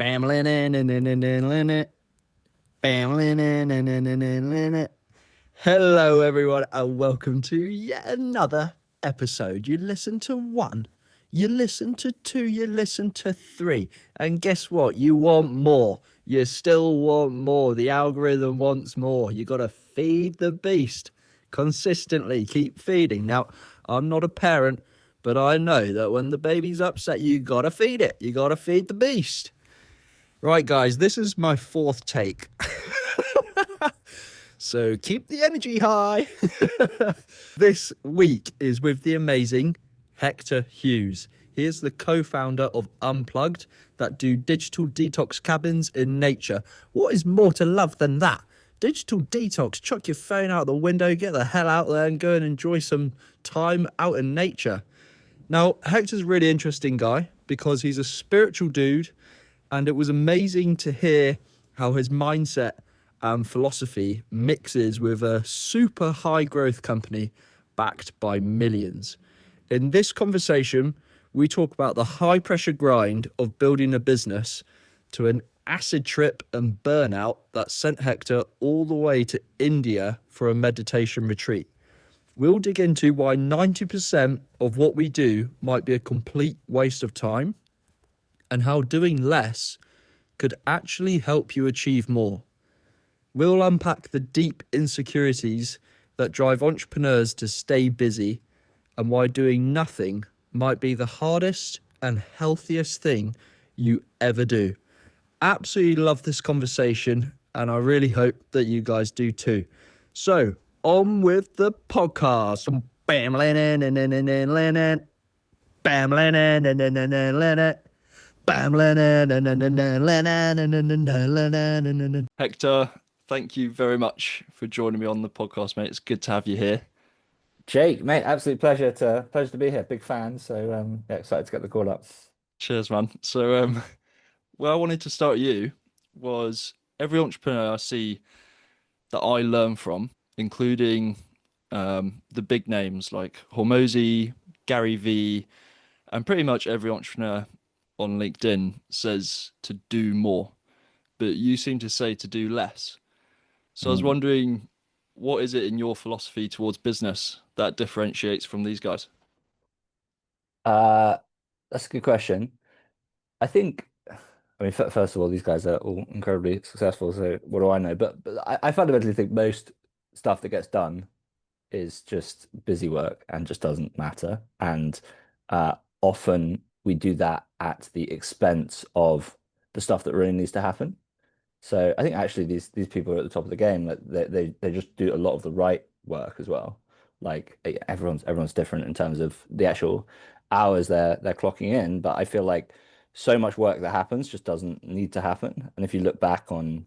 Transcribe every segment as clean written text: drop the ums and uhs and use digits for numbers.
Hello, everyone, and welcome to yet another episode. You listen to one, you listen to two, you listen to three, and guess what? You want more. You still want more. The algorithm wants more. You got to feed the beast consistently. Keep feeding. Now, I'm not a parent, but I know that when the baby's upset, you got to feed it. You got to feed the beast. Right, guys, this is my fourth take. So keep the energy high. This week is with the amazing Hector Hughes. He is the co-founder of Unplugged, that do digital detox cabins in nature. What is more to love than that? Digital detox, chuck your phone out the window, get the hell out there and go and enjoy some time out in nature. Now, Hector's a really interesting guy because he's a spiritual dude, and it was amazing to hear how his mindset and philosophy mixes with a super high growth company backed by millions. In this conversation, we talk about the high pressure grind of building a business to an acid trip and burnout that sent Hector all the way to India for a meditation retreat. We'll dig into why 90% of what we do might be a complete waste of time and how doing less could actually help you achieve more. We'll unpack the deep insecurities that drive entrepreneurs to stay busy and why doing nothing might be the hardest and healthiest thing you ever do. Absolutely love this conversation, and I really hope that you guys do too. So, on with the podcast. Hector, thank you very much for joining me on the podcast, mate. It's good to have you here. Jake, mate, absolute pleasure to be here. Big fan, so yeah, excited to get the call up. Cheers, man. So, where I wanted to start you was every entrepreneur I see that I learn from, including the big names like Hormozy, Gary Vee, and pretty much every entrepreneur on LinkedIn says to do more, but you seem to say to do less. So I was wondering, what is it in your philosophy towards business that differentiates from these guys? Uh, that's a good question. I think, I mean, first of all, these guys are all incredibly successful, so what do I know? But I fundamentally think most stuff that gets done is just busy work and just doesn't matter. And often we do that at the expense of the stuff that really needs to happen. So I think actually these people are at the top of the game. Like they just do a lot of the right work as well. Like everyone's different in terms of the actual hours they're clocking in, but I feel like so much work that happens just doesn't need to happen. And if you look back on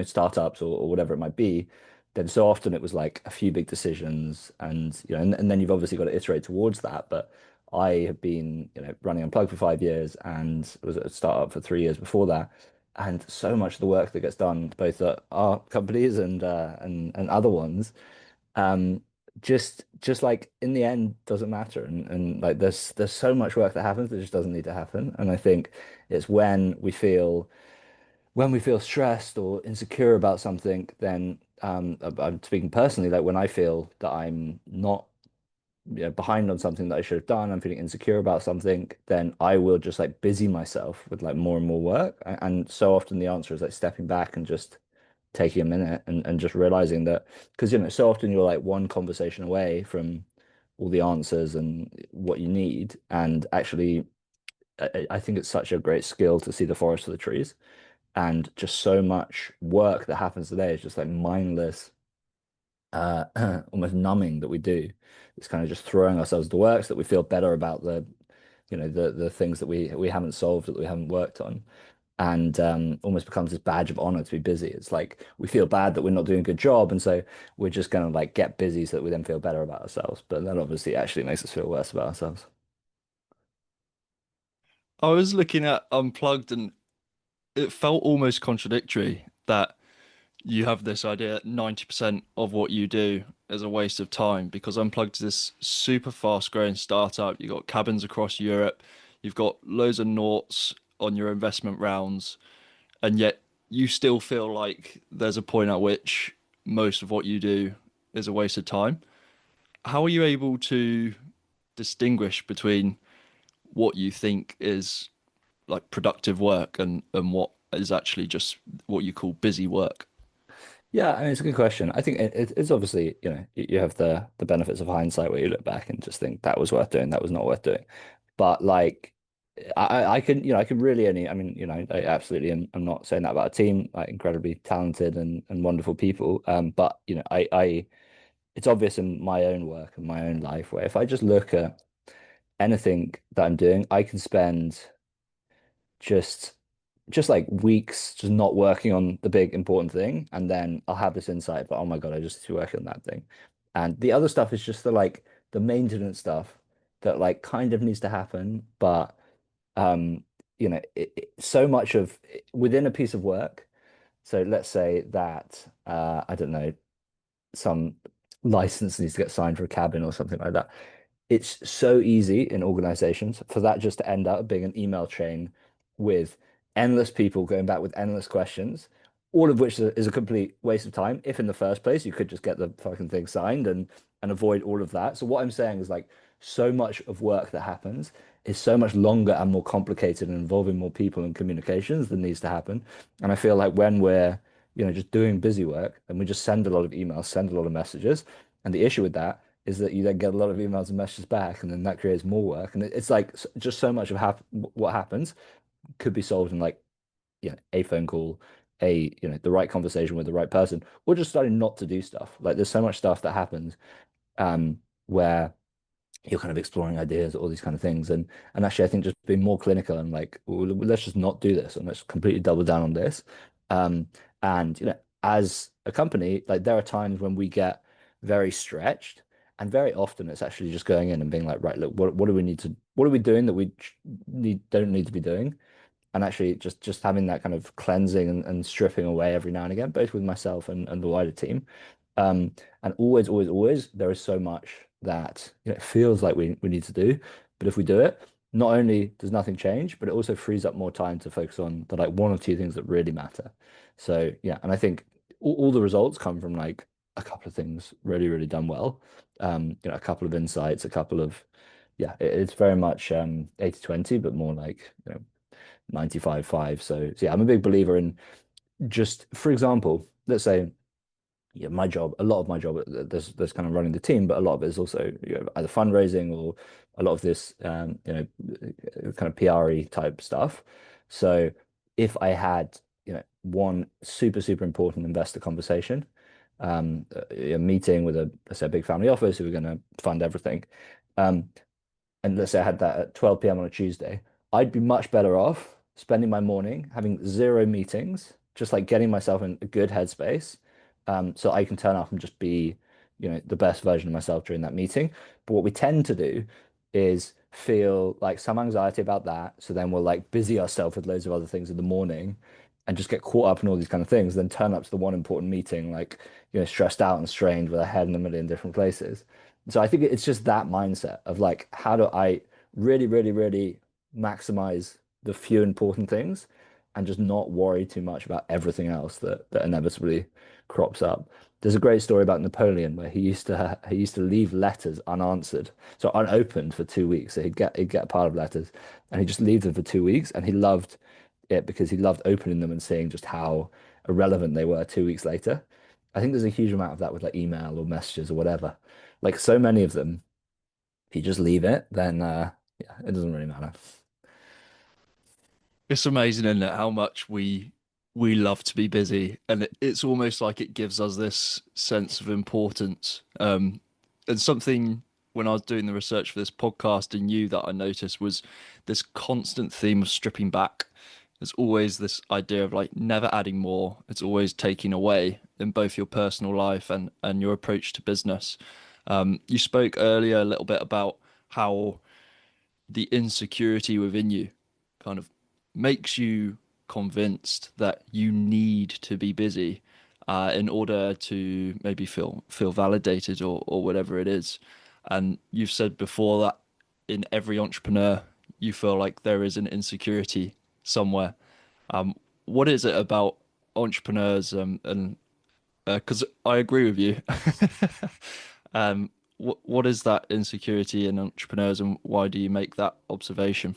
startups or whatever it might be, then so often it was like a few big decisions and and then you've obviously got to iterate towards that. But I have been running Unplugged for 5 years and was at a startup for 3 years before that, and so much of the work that gets done both at our companies and other ones um just like in the end doesn't matter, and like there's so much work that happens that just doesn't need to happen. And I think it's when we feel stressed or insecure about something, then I'm speaking personally, like when I feel that I'm not behind on something that I should have done, I'm feeling insecure about something, then I will just like busy myself with like more and more work. And so often the answer is like stepping back and just taking a minute and just realizing that, because so often you're like one conversation away from all the answers and what you need. And actually, I think it's such a great skill to see the forest for the trees. And just so much work that happens today is just like mindless, almost numbing that we do. It's kind of just throwing ourselves to work so that we feel better about the things that we haven't solved, that we haven't worked on, and almost becomes this badge of honor to be busy. It's like we feel bad that we're not doing a good job, and so we're just going to like get busy so that we then feel better about ourselves. But that obviously actually makes us feel worse about ourselves. I was looking at Unplugged and it felt almost contradictory that you have this idea that 90% of what you do is a waste of time, because Unplugged is this super fast growing startup. You've got cabins across Europe, you've got loads of noughts on your investment rounds, and yet you still feel like there's a point at which most of what you do is a waste of time. How are you able to distinguish between what you think is like productive work and what is actually just what you call busy work? Yeah, I mean, it's a good question. I think it's obviously, you have the benefits of hindsight where you look back and just think that was worth doing, that was not worth doing. But like, I can, I can really only, I mean, I absolutely am, I'm not saying that about a team, like incredibly talented and wonderful people. But it's obvious in my own work and my own life where if I just look at anything that I'm doing, I can spend just just like weeks just not working on the big important thing, and then I'll have this insight, but oh my God, I just need to work on that thing. And the other stuff is just the maintenance stuff that like kind of needs to happen, but um so much of within a piece of work. So let's say that I don't know, some license needs to get signed for a cabin or something like that. It's so easy in organizations for that just to end up being an email chain with endless people going back with endless questions, all of which is a complete waste of time. If in the first place you could just get the fucking thing signed and avoid all of that. So what I'm saying is like so much of work that happens is so much longer and more complicated and involving more people and communications than needs to happen. And I feel like when we're, just doing busy work and we just send a lot of emails, send a lot of messages. And the issue with that is that you then get a lot of emails and messages back, and then that creates more work. And it's like just so much of what happens could be solved in like, a phone call, the right conversation with the right person, or just starting not to do stuff. Like there's so much stuff that happens where you're kind of exploring ideas, all these kind of things. And actually I think just being more clinical and like, well, let's just not do this and let's completely double down on this. Um, and as a company, like there are times when we get very stretched, and very often it's actually just going in and being like, right, look, what do we need to, what are we doing that we don't need to be doing? And actually just having that kind of cleansing and stripping away every now and again, both with myself and the wider team. Um, and always, always, always, there is so much that it feels like we need to do. But if we do it, not only does nothing change, but it also frees up more time to focus on the like one or two things that really matter. So yeah, and I think all the results come from like a couple of things really, really done well. A couple of insights, a couple of yeah, it's very much 80/20, but more like 95/5. So yeah, I'm a big believer in just, for example, let's say, yeah, my job, a lot of my job, there's kind of running the team, but a lot of it is also either fundraising or a lot of this, kind of PRE type stuff. So if I had, one super, super important investor conversation, a meeting with let's say a big family office who are going to fund everything, um, and let's say I had that at 12 p.m. on a Tuesday, I'd be much better off spending my morning having zero meetings, just like getting myself in a good headspace, so I can turn up and just be, the best version of myself during that meeting. But what we tend to do is feel like some anxiety about that. So then we'll like busy ourselves with loads of other things in the morning and just get caught up in all these kind of things, then turn up to the one important meeting, like, stressed out and strained with our head in a million different places. So I think it's just that mindset of like, how do I really, really, really maximize the few important things and just not worry too much about everything else that inevitably crops up. There's a great story about Napoleon where he used to leave letters unanswered, so unopened for 2 weeks. So he'd get a pile of letters and he'd just leave them for 2 weeks, and he loved it because he loved opening them and seeing just how irrelevant they were 2 weeks later. I think there's a huge amount of that with like email or messages or whatever. Like so many of them, if you just leave it, then yeah, it doesn't really matter. It's amazing, isn't it, how much we love to be busy, and it's almost like it gives us this sense of importance. And something when I was doing the research for this podcast and you that I noticed was this constant theme of stripping back. There's always this idea of like never adding more. It's always taking away in both your personal life and your approach to business. You spoke earlier a little bit about how the insecurity within you kind of makes you convinced that you need to be busy in order to maybe feel validated or whatever it is. And you've said before that in every entrepreneur, you feel like there is an insecurity somewhere. Um, what is it about entrepreneurs and because I agree with you. What is that insecurity in entrepreneurs, and why do you make that observation?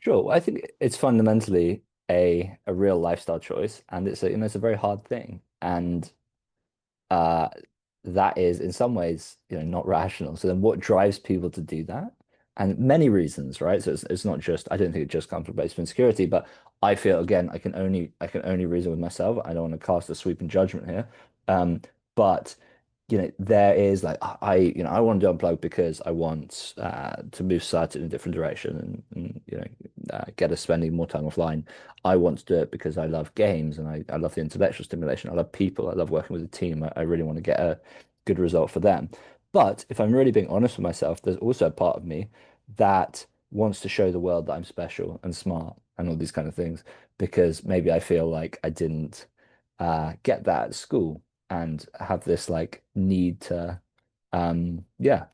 Sure. Well, I think it's fundamentally a real lifestyle choice, and it's a it's a very hard thing, and uh, that is in some ways not rational. So then, what drives people to do that? And many reasons, right? So it's not just I don't think it just comes from basic insecurity, but I feel again I can only reason with myself. I don't want to cast a sweeping judgment here, but there is like I want to unplug because I want to move society in a different direction and get us spending more time offline. I want to do it because I love games and I love the intellectual stimulation. I love people. I love working with a team. I really want to get a good result for them. But if I'm really being honest with myself, there's also a part of me that wants to show the world that I'm special and smart and all these kind of things because maybe I feel like I didn't get that at school and have this like need to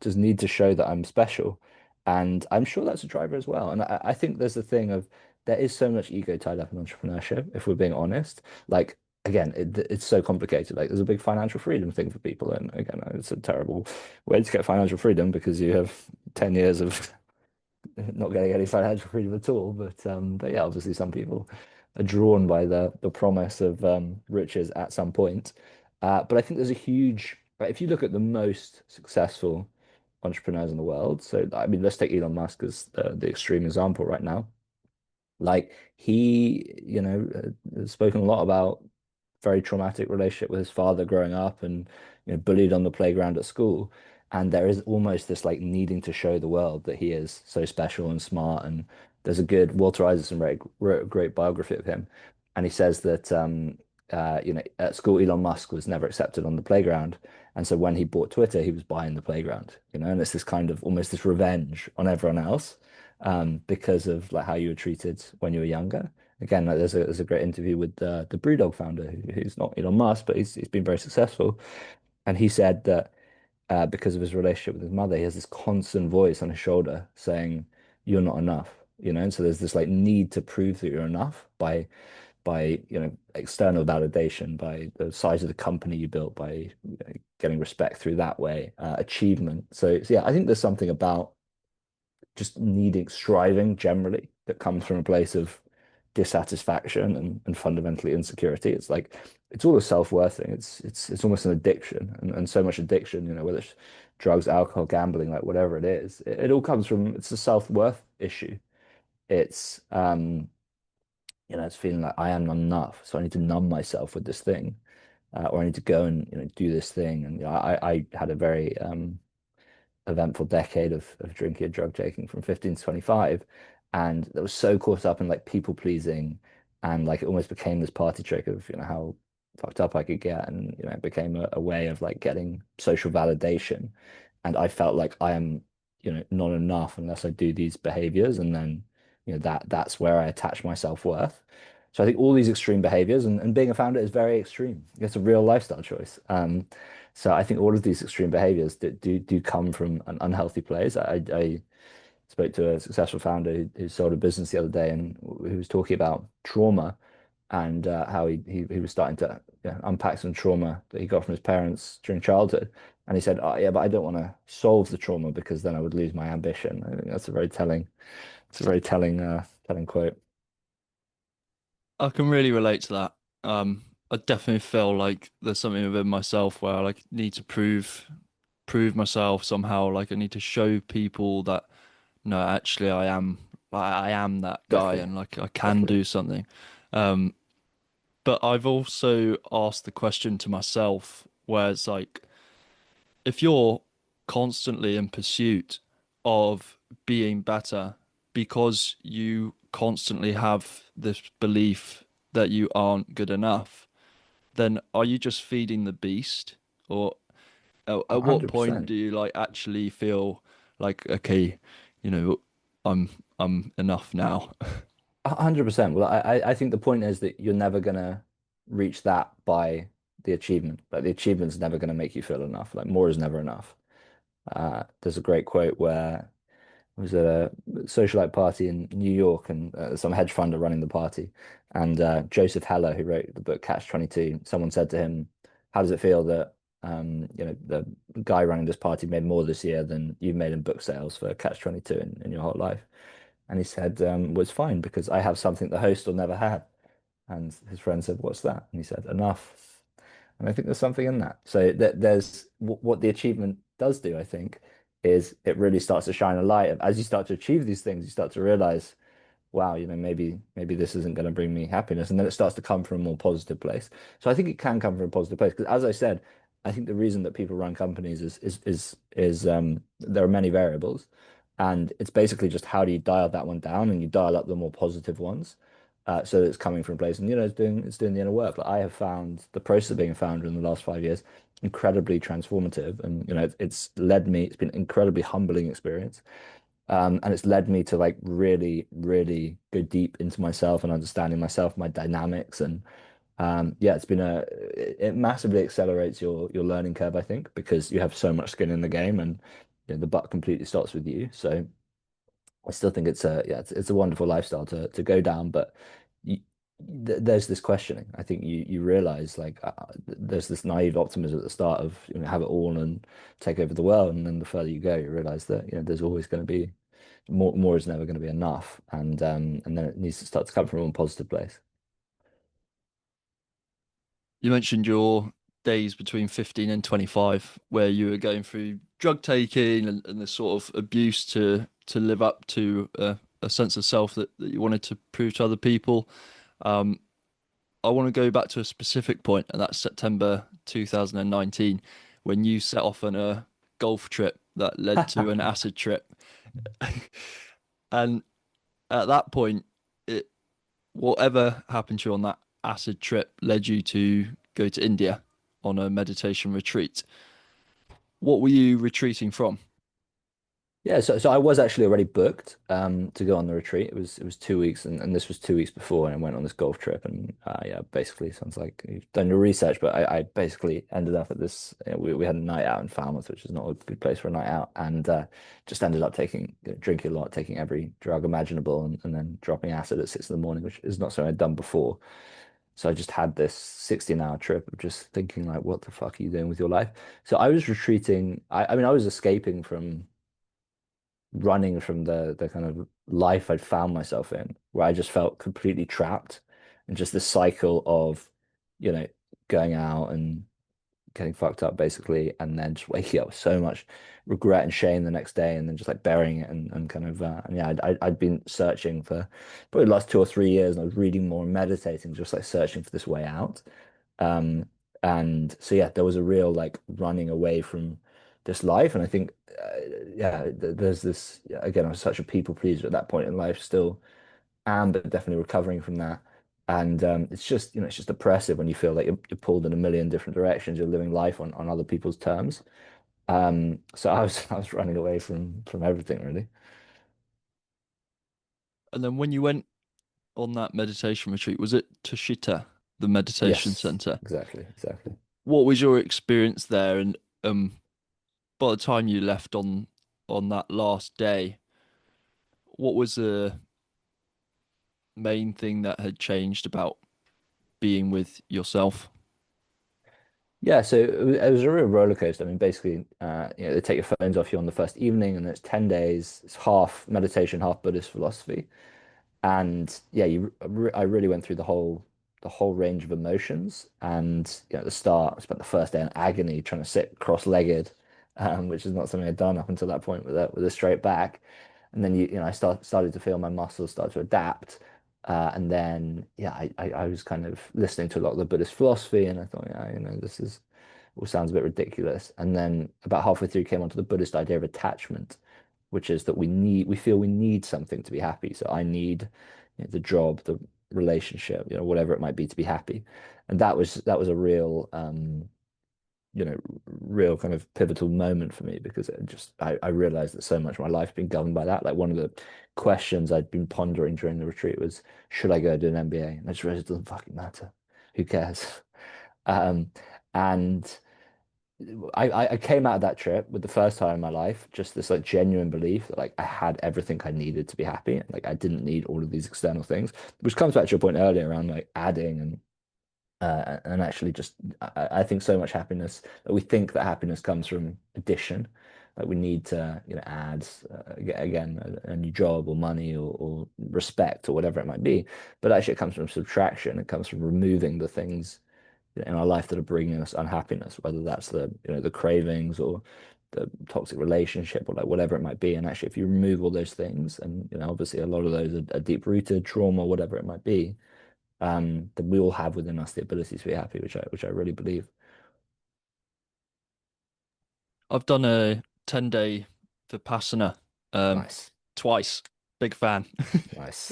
just need to show that I'm special. And I'm sure that's a driver as well. And I think there's a thing of there is so much ego tied up in entrepreneurship, if we're being honest. Like again, it's so complicated. Like there's a big financial freedom thing for people. And again, it's a terrible way to get financial freedom because you have 10 years of not getting any financial freedom at all. But yeah, obviously some people are drawn by the promise of riches at some point. But I think there's a huge, right, if you look at the most successful entrepreneurs in the world, so I mean, let's take Elon Musk as the extreme example right now. Like he, has spoken a lot about very traumatic relationship with his father growing up and bullied on the playground at school. And there is almost this like needing to show the world that he is so special and smart. And there's a good Walter Isaacson wrote a great biography of him, and he says that at school Elon Musk was never accepted on the playground, and so when he bought Twitter, he was buying the playground. And it's this kind of almost this revenge on everyone else because of like how you were treated when you were younger. Again, like there's a great interview with the Brewdog founder, who's not Elon Musk, but he's been very successful. And he said that because of his relationship with his mother, he has this constant voice on his shoulder saying, "You're not enough," And so there's this like need to prove that you're enough by external validation, by the size of the company you built, by getting respect through that way, achievement. So yeah, I think there's something about just needing striving generally that comes from a place of dissatisfaction and fundamentally insecurity. It's like it's all a self-worth thing. It's almost an addiction and so much addiction, whether it's drugs, alcohol, gambling, like whatever it is, it all comes from it's a self-worth issue. It's it's feeling like I am not enough, so I need to numb myself with this thing, or I need to go and do this thing. And I had a very eventful decade of drinking and drug taking from 15 to 25, and that was so caught up in like people pleasing, and like it almost became this party trick of how fucked up I could get, and it became a way of like getting social validation, and I felt like I am not enough unless I do these behaviors, and then that's where I attach my self-worth. So I think all these extreme behaviors and being a founder is very extreme. It's a real lifestyle choice. So I think all of these extreme behaviors that do come from an unhealthy place. I spoke to a successful founder who sold a business the other day, and who was talking about trauma and how he was starting to unpack some trauma that he got from his parents during childhood. And he said, "Oh yeah, but I don't want to solve the trauma because then I would lose my ambition." I think that's a very telling. It's a very telling quote. I can really relate to that. I definitely feel like there's something within myself where I like need to prove myself somehow. Like I need to show people that no, actually I am that guy Definitely, and like I can definitely. do something. Um, but I've also asked the question to myself where it's like if you're constantly in pursuit of being better because you constantly have this belief that you aren't good enough, then are you just feeding the beast? Or at what point 100%. do you like actually feel like, okay, you know, I'm enough now? 100%. Well, I think the point is that you're never gonna reach that by the achievement. Like the achievement's never gonna make you feel enough. Like more is never enough. There's a great quote where I was at a socialite party in New York, and some hedge fund are running the party. And Joseph Heller, who wrote the book Catch 22, someone said to him, "How does it feel that the guy running this party made more this year than you've made in book sales for Catch 22 in your whole life?" And he said, "Well, it's fine because I have something the host will never have." And his friend said, "What's that?" And he said, "Enough." And I think there's something in that. So there's what the achievement does do, I think, is it really starts to shine a light. As you start to achieve these things, you start to realize, wow, maybe this isn't going to bring me happiness. And then it starts to come from a more positive place. So I think it can come from a positive place. Because as I said, I think the reason that people run companies is there are many variables. And it's basically just how do you dial that one down and you dial up the more positive ones. So it's coming from a place, and it's doing the inner work. Like I have found the process of being a founder in the last 5 years incredibly transformative, and it's led me. It's been an incredibly humbling experience, and it's led me to like really, really go deep into myself and understanding myself, my dynamics, and yeah, it massively accelerates your learning curve, I think, because you have so much skin in the game, and the buck completely starts with you. So. I still think it's a wonderful lifestyle to go down, but you, there's this questioning. I think you realize like there's this naive optimism at the start of have it all and take over the world, and then the further you go, you realize that there's always going to be more. More is never going to be enough, and then it needs to start to come from a more positive place. You mentioned your days between 15 and 25, where you were going through drug taking and the sort of abuse to live up to a sense of self that you wanted to prove to other people. Um, I want to go back to a specific point, and that's September 2019, when you set off on a golf trip that led to an acid trip. And at that point, it whatever happened to you on that acid trip led you to go to India on a meditation retreat. What were you retreating from? Yeah, so I was actually already booked to go on the retreat. It was 2 weeks, and this was 2 weeks before, and I went on this golf trip, and yeah, basically sounds like you've done your research, but I basically ended up at this. We had a night out in Falmouth, which is not a good place for a night out, and just ended up drinking a lot, taking every drug imaginable, and then dropping acid at 6 in the morning, which is not something I'd done before. So I just had this 16-hour trip of just thinking like, what the fuck are you doing with your life? So I was retreating. I mean, I was escaping from running from the kind of life I'd found myself in, where I just felt completely trapped in just this cycle of, you know, going out and getting fucked up basically, and then just waking up with so much regret and shame the next day, and then just like burying it and kind of and yeah, I'd been searching for probably the last 2 or 3 years, and I was reading more and meditating, just like searching for this way out. Um, and so yeah, there was a real like running away from this life, and I think yeah, there's this yeah, again, I was such a people pleaser at that point in life, still am, but definitely recovering from that. And it's just it's just oppressive when you feel like you're pulled in a million different directions. You're living life on other people's terms. So I was running away from everything really. And then when you went on that meditation retreat, was it Tushita, the meditation Yes, center? exactly, exactly. What was your experience there? And by the time you left on that last day, what was the main thing that had changed about being with yourself? Yeah, so it was a real roller coaster. I mean, basically, they take your phones off you on the first evening, and then it's 10 days. It's half meditation, half Buddhist philosophy. And yeah, I really went through the whole range of emotions. And at the start, I spent the first day in agony trying to sit cross-legged, which is not something I'd done up until that point with a straight back. And then I started to feel my muscles start to adapt. And then yeah, I was kind of listening to a lot of the Buddhist philosophy, and I thought, yeah, this is all sounds a bit ridiculous. And then about halfway through, came onto the Buddhist idea of attachment, which is that we feel we need something to be happy. So I need the job, the relationship, whatever it might be to be happy. And that was a real kind of pivotal moment for me, because I realized that so much of my life had been governed by that. Like one of the questions I'd been pondering during the retreat was, should I go do an MBA? And I just realized it doesn't fucking matter. Who cares? Um, and I came out of that trip with the first time in my life, just this like genuine belief that like I had everything I needed to be happy. Like I didn't need all of these external things, which comes back to your point earlier around like adding and actually just I think so much happiness that we think that happiness comes from addition. Like we need to, add again a new job or money or respect or whatever it might be. But actually, it comes from subtraction. It comes from removing the things in our life that are bringing us unhappiness, whether that's the cravings or the toxic relationship or like whatever it might be. And actually, if you remove all those things, and obviously a lot of those are deep-rooted trauma, whatever it might be, then we all have within us the ability to be happy, which I really believe. I've done a 10-day Vipassana um, Nice, twice. Big fan. nice,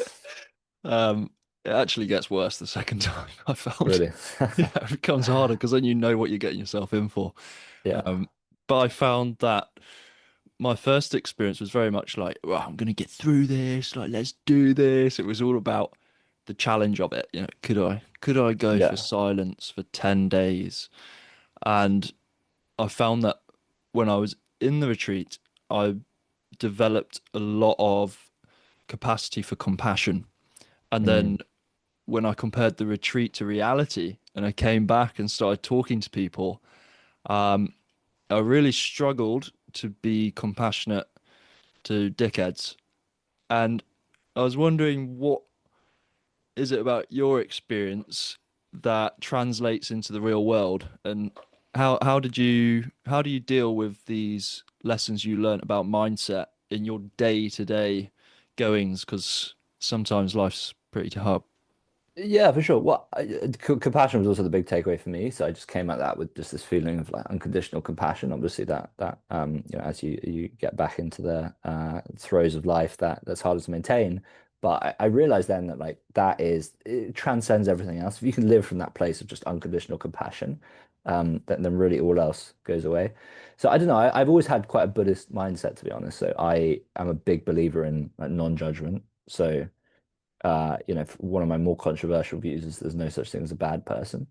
Um, it actually gets worse the second time, I found. really. Yeah, it becomes harder because then you know what you're getting yourself in for. Yeah, But I found that my first experience was very much like, well, I'm gonna get through this, like let's do this. It was all about the challenge of it. Could I go for yeah. silence for 10 days? And I found that when I was in the retreat, I developed a lot of capacity for compassion. And Mm, then when I compared the retreat to reality and I came back and started talking to people, um, I really struggled to be compassionate to dickheads. And I was wondering, what is it about your experience that translates into the real world? And how do you deal with these lessons you learn about mindset in your day-to-day goings? Because sometimes life's pretty hard. yeah, for sure. Compassion was also the big takeaway for me. So I just came at that with just this feeling of like unconditional compassion. Obviously, that as you get back into the throes of life, that's harder to maintain. But I realized then that like it transcends everything else. If you can live from that place of just unconditional compassion, then really all else goes away. So I don't know. I've always had quite a Buddhist mindset, to be honest. So I am a big believer in like non-judgment. So one of my more controversial views is there's no such thing as a bad person.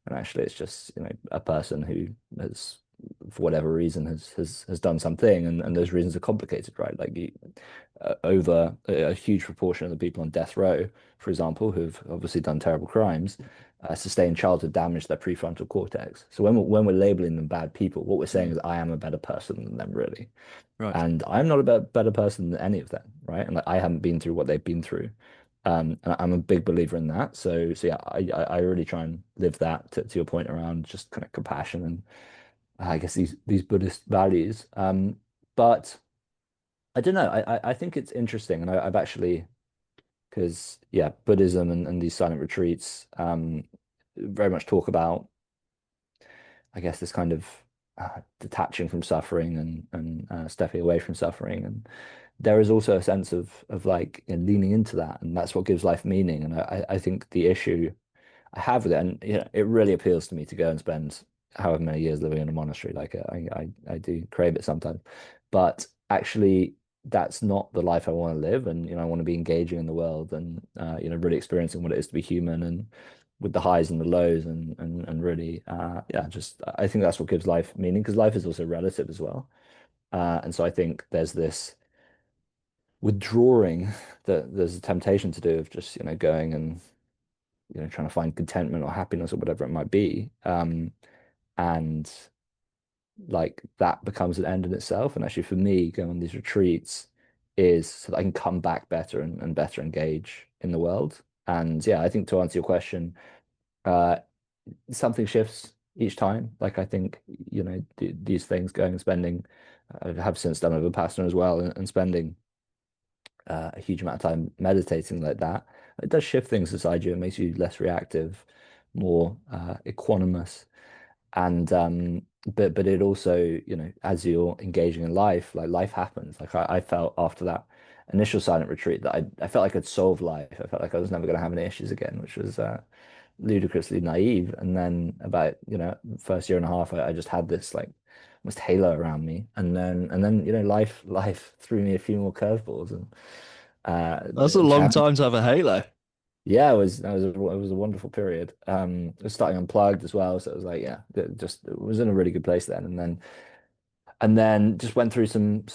And actually, it's just, a person who has, for whatever reason, has done something, and those reasons are complicated, right? Like over a huge proportion of the people on death row, for example, who've obviously done terrible crimes, sustained childhood damage to their prefrontal cortex. So when we're labeling them bad people, what we're saying Mm, is I am a better person than them, really. right. And I'm not a better person than any of them, right? And like I haven't been through what they've been through. And I'm a big believer in that. So yeah, I really try and live that to your point around just kind of compassion and I guess these Buddhist values. But I don't know. I think it's interesting, and I've actually because yeah, Buddhism and these silent retreats very much talk about I guess this kind of detaching from suffering and stepping away from suffering, and there is also a sense of like leaning into that, and that's what gives life meaning. And I think the issue I have with it, and it really appeals to me to go and spend however many years living in a monastery. Like I do crave it sometimes, but actually that's not the life I want to live. And I want to be engaging in the world and really experiencing what it is to be human and with the highs and the lows and really yeah, just I think that's what gives life meaning because life is also relative as well. And so I think there's this withdrawing that there's a temptation to do of just going and trying to find contentment or happiness or whatever it might be. And like that becomes an end in itself. And actually, for me, going on these retreats is so that I can come back better and better engage in the world. And yeah, I think to answer your question, uh, something shifts each time. Like I think, these things going and spending, I have since done a Vipassana as well, and spending a huge amount of time meditating like that. It does shift things inside you. It makes you less reactive, more equanimous, and but it also, as you're engaging in life, like life happens. Like I felt after that initial silent retreat that I felt like I'd solved life. I felt like I was never going to have any issues again, which was ludicrously naive. And then about first year and a half, I just had this like almost halo around me, and then life threw me a few more curveballs and That's a long challenge. time to have a halo. Yeah, it was a wonderful period. It was starting Unplugged as well, so it was like yeah, it was in a really good place then, and then just went through some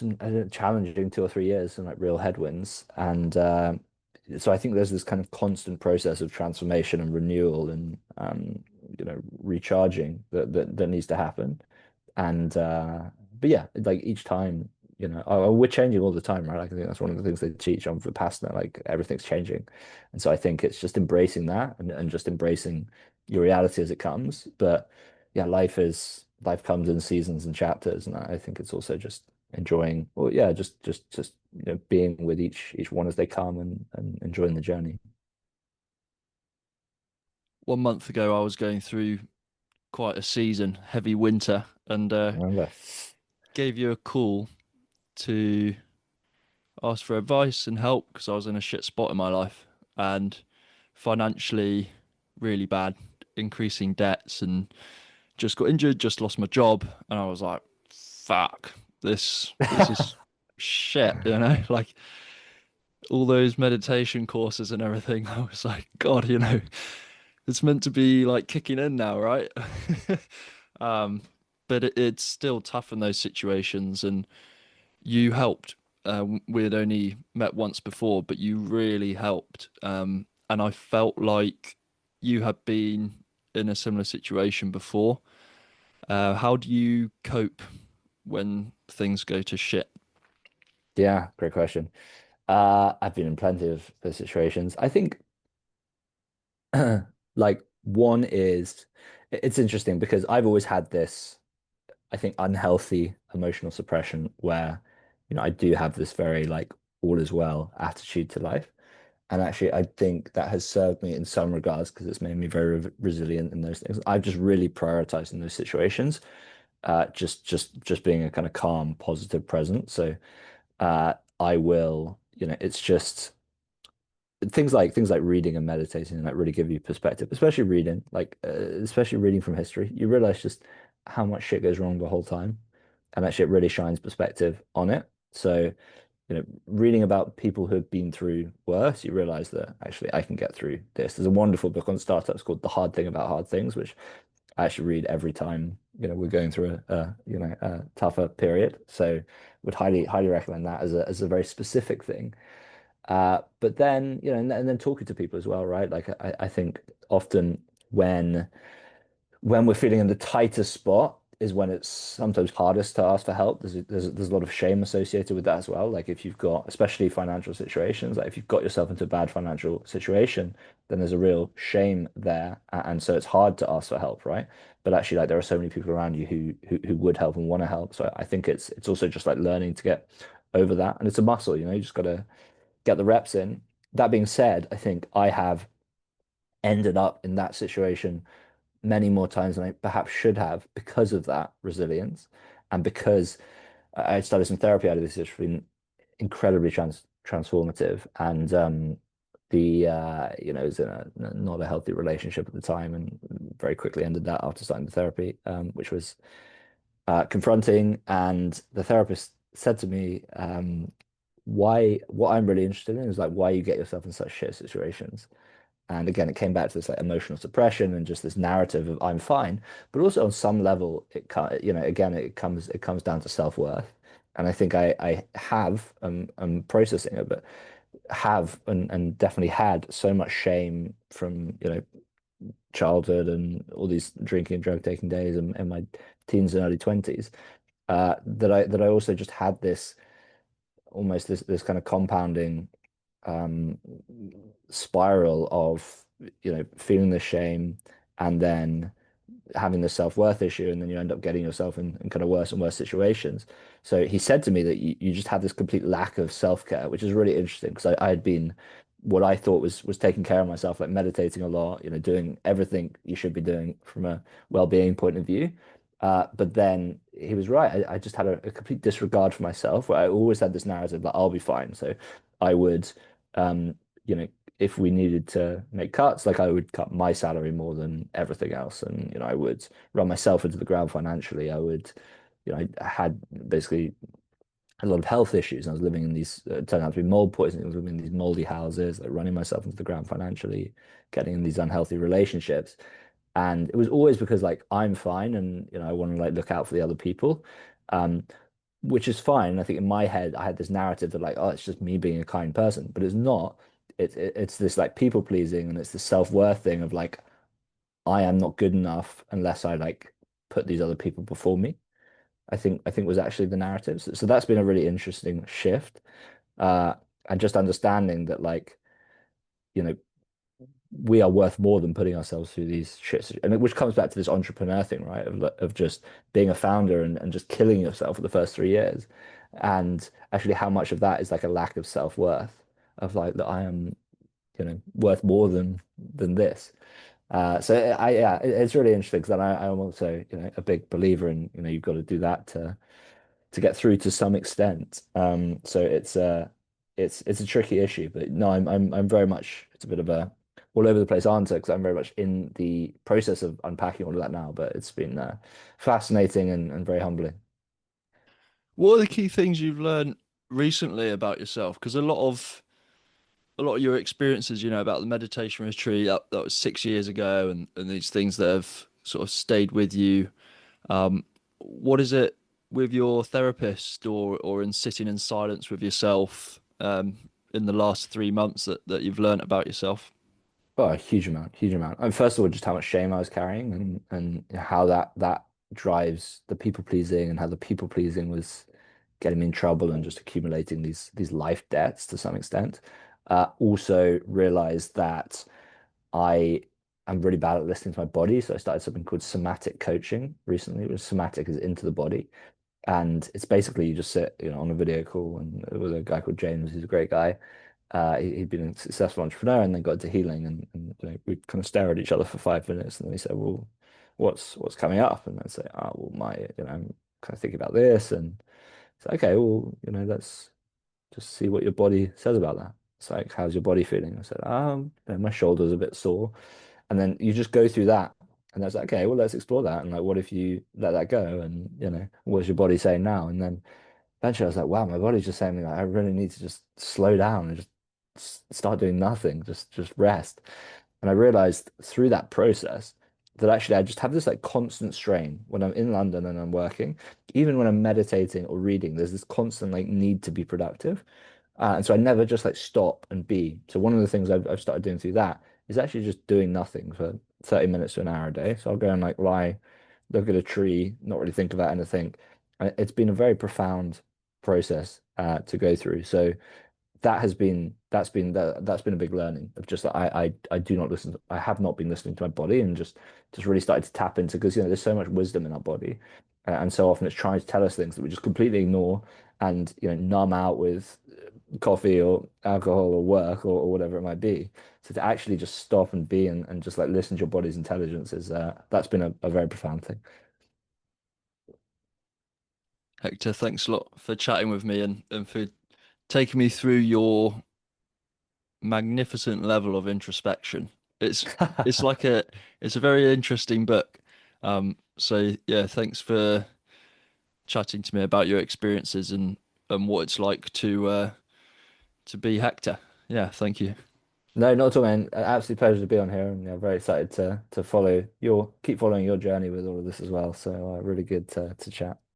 challenging 2 or 3 years, some like real headwinds, and so I think there's this kind of constant process of transformation and renewal and recharging that needs to happen. And but yeah, like each time, we're changing all the time, right? Like, I think that's one of the things they teach on Vipassana, like everything's changing. And so I think it's just embracing that and just embracing your reality as it comes. But yeah, life comes in seasons and chapters, and I think it's also just enjoying, well, yeah, just being with each one as they come and enjoying the journey. 1 month ago, I was going through quite a season, heavy winter, and I remember. gave you a call to ask for advice and help because I was in a shit spot in my life and financially really bad, increasing debts, and just got injured, just lost my job, and I was like, "Fuck, this is shit," like all those meditation courses and everything. I was like, God, it's meant to be like kicking in now, right? um, but it's still tough in those situations, and you helped. We had only met once before, but you really helped. And I felt like you had been in a similar situation before. How do you cope when things go to shit? Yeah, great question. I've been in plenty of those situations. I think like one is it's interesting because I've always had this, I think, unhealthy emotional suppression where, I do have this very like all is well attitude to life. And actually, I think that has served me in some regards because it's made me very resilient in those things. I've just really prioritized in those situations, just being a kind of calm, positive presence. So I will, it's just things like reading and meditating and that really give you perspective, especially reading, like especially reading from history. You realize just how much shit goes wrong the whole time, and actually it really shines perspective on it. So, reading about people who have been through worse, you realize that actually I can get through this. There's a wonderful book on startups called The Hard Thing About Hard Things, which I actually read every time, we're going through a tougher period. So would highly recommend that as a very specific thing. But then, and then talking to people as well, right? Like I think often when we're feeling in the tightest spot is when it's sometimes hardest to ask for help. There's a lot of shame associated with that as well. Like if you've got, especially financial situations, like if you've got yourself into a bad financial situation, then there's a real shame there, and so it's hard to ask for help, right? But actually, like there are so many people around you who would help and want to help. So I think it's also just like learning to get over that, and it's a muscle, you just got to get the reps in. That being said, I think I have ended up in that situation many more times than I perhaps should have because of that resilience and because I started some therapy out of this, which has been incredibly transformative. And it was in a not a healthy relationship at the time and very quickly ended that after starting the therapy, which was confronting. And the therapist said to me, why what I'm really interested in is like why you get yourself in such shit situations. And again, it came back to this like emotional suppression and just this narrative of I'm fine, but also on some level, again, it comes down to self-worth. And I think I have I'm processing it, but have and definitely had so much shame from childhood and all these drinking and drug taking days in my teens and early 20s, that I also just had this almost this kind of compounding um, spiral of feeling the shame and then having the self-worth issue, and then you end up getting yourself in kind of worse and worse situations. So he said to me that you just have this complete lack of self-care, which is really interesting because I had been what I thought was taking care of myself, like meditating a lot, doing everything you should be doing from a well-being point of view. But then he was right. I just had a complete disregard for myself, where I always had this narrative that I'll be fine. So I would, um, you know, if we needed to make cuts, like I would cut my salary more than everything else, and I would run myself into the ground financially. I would, I had basically had a lot of health issues. I was living in these, it turned out to be mold poisoning. I was living in these moldy houses, like running myself into the ground financially, getting in these unhealthy relationships. And it was always because like I'm fine and I want to like look out for the other people. Um, which is fine. I think in my head I had this narrative that like, oh, it's just me being a kind person, but it's not. It's this like people pleasing and it's the self-worth thing of like I am not good enough unless I like put these other people before me. I think was actually the narrative. So that's been a really interesting shift. Uh, and just understanding that like, you know, we are worth more than putting ourselves through these shits. And which comes back to this entrepreneur thing, right? Of just being a founder and just killing yourself for the first 3 years. And actually how much of that is like a lack of self-worth of like that I am, worth more than this. Yeah, it's really interesting because I'm also, a big believer in, you've got to do that to get through to some extent. So it's a tricky issue, but no, I'm very much it's a bit of a all over the place answer because I'm very much in the process of unpacking all of that now. But it's been fascinating and very humbling. What are the key things you've learned recently about yourself? Because a lot of your experiences, about the meditation retreat, that was 6 years ago, and these things that have sort of stayed with you. What is it with your therapist or in sitting in silence with yourself in the last 3 months that you've learned about yourself? Oh, a huge amount, huge amount. And first of all, just how much shame I was carrying and how that drives the people pleasing and how the people pleasing was getting me in trouble and just accumulating these life debts to some extent. Also realized that I am really bad at listening to my body. So I started something called somatic coaching recently, which somatic is into the body. And it's basically you just sit, on a video call, and it was a guy called James, who's a great guy. He'd been a successful entrepreneur and then got into healing, and we'd kind of stare at each other for 5 minutes, and then he said, "Well, what's coming up?" And I'd say, "Oh, well, I'm kind of thinking about this," and it's like, okay, well, let's just see what your body says about that. It's like, how's your body feeling? I said, my shoulder's a bit sore, and then you just go through that. And that's like, okay, well, let's explore that. And like, what if you let that go? And, what's your body saying now? And then eventually I was like, wow, my body's just saying like, I really need to just slow down and just start doing nothing, just rest. And I realized through that process that actually I just have this like constant strain when I'm in London and I'm working, even when I'm meditating or reading, there's this constant like need to be productive. And so I never just like stop and be. So one of the things I've started doing through that is actually just doing nothing for 30 minutes to an hour a day. So I'll go and like lie, look at a tree, not really think about anything. And it's been a very profound process to go through. So that's been a big learning of just that I do not listen I have not been listening to my body and just really started to tap into because there's so much wisdom in our body and so often it's trying to tell us things that we just completely ignore and numb out with coffee or alcohol or work or whatever it might be. So to actually just stop and be and just like listen to your body's intelligence is that's been a very profound thing. Hector, thanks a lot for chatting with me and for taking me through your magnificent level of introspection. It's like it's a very interesting book. So yeah, thanks for chatting to me about your experiences and what it's like to be Hector. Yeah, thank you. No, not at all, man. Absolute pleasure to be on here, and very excited to follow keep following your journey with all of this as well. So really good to chat.